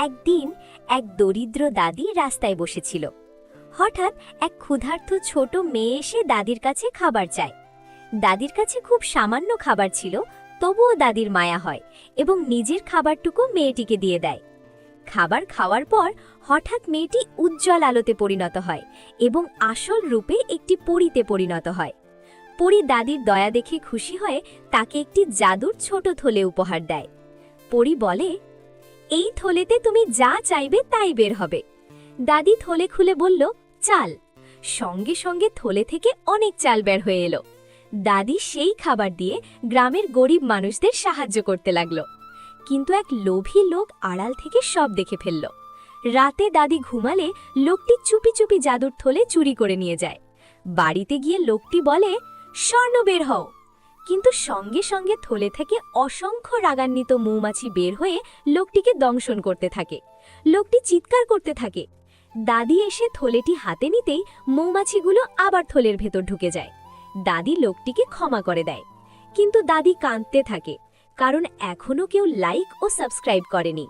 একদিন এক দরিদ্র দাদি রাস্তায় বসেছিল। হঠাৎ এক ক্ষুধার্ত ছোট মেয়ে এসে দাদির কাছে খাবার চায়। দাদির কাছে খুব সামান্য খাবার ছিল, তবুও দাদির মায়া হয় এবং নিজের খাবারটুকু মেয়েটিকে দিয়ে দেয়। খাবার খাওয়ার পর হঠাৎ মেয়েটি উজ্জ্বল আলোতে পরিণত হয় এবং আসল রূপে একটি পরীতে পরিণত হয়। পরী দাদির দয়া দেখে খুশি হয়ে তাকে একটি জাদুর ছোট থলে উপহার দেয়। পরী বলে, এই থলেতে তুমি যা চাইবে তাই বের হবে। দাদি থলে খুলে বলল, চাল। সঙ্গে সঙ্গে থলে থেকে অনেক চাল বের হয়ে এলো। দাদি সেই খাবার দিয়ে গ্রামের গরিব মানুষদের সাহায্য করতে লাগলো। কিন্তু এক লোভী লোক আড়াল থেকে সব দেখে ফেলল। রাতে দাদি ঘুমালে লোকটি চুপি চুপি জাদুর থলে চুরি করে নিয়ে যায়। বাড়িতে গিয়ে লোকটি বলে, স্বর্ণ বের হও। কিন্তু সঙ্গে সঙ্গে থলে থেকে অসংখ্য রাগান্বিত মৌমাছি বের হয়ে লোকটিকে দংশন করতে থাকে। লোকটি চিৎকার করতে থাকে। দাদি এসে থলেটি হাতে নিতেই মৌমাছিগুলো আবার থলের ভেতর ঢুকে যায়। দাদি লোকটিকে ক্ষমা করে দেয়, কিন্তু দাদি কাঁদতে থাকে, কারণ এখনো কেউ লাইক ও সাবস্ক্রাইব করেনি।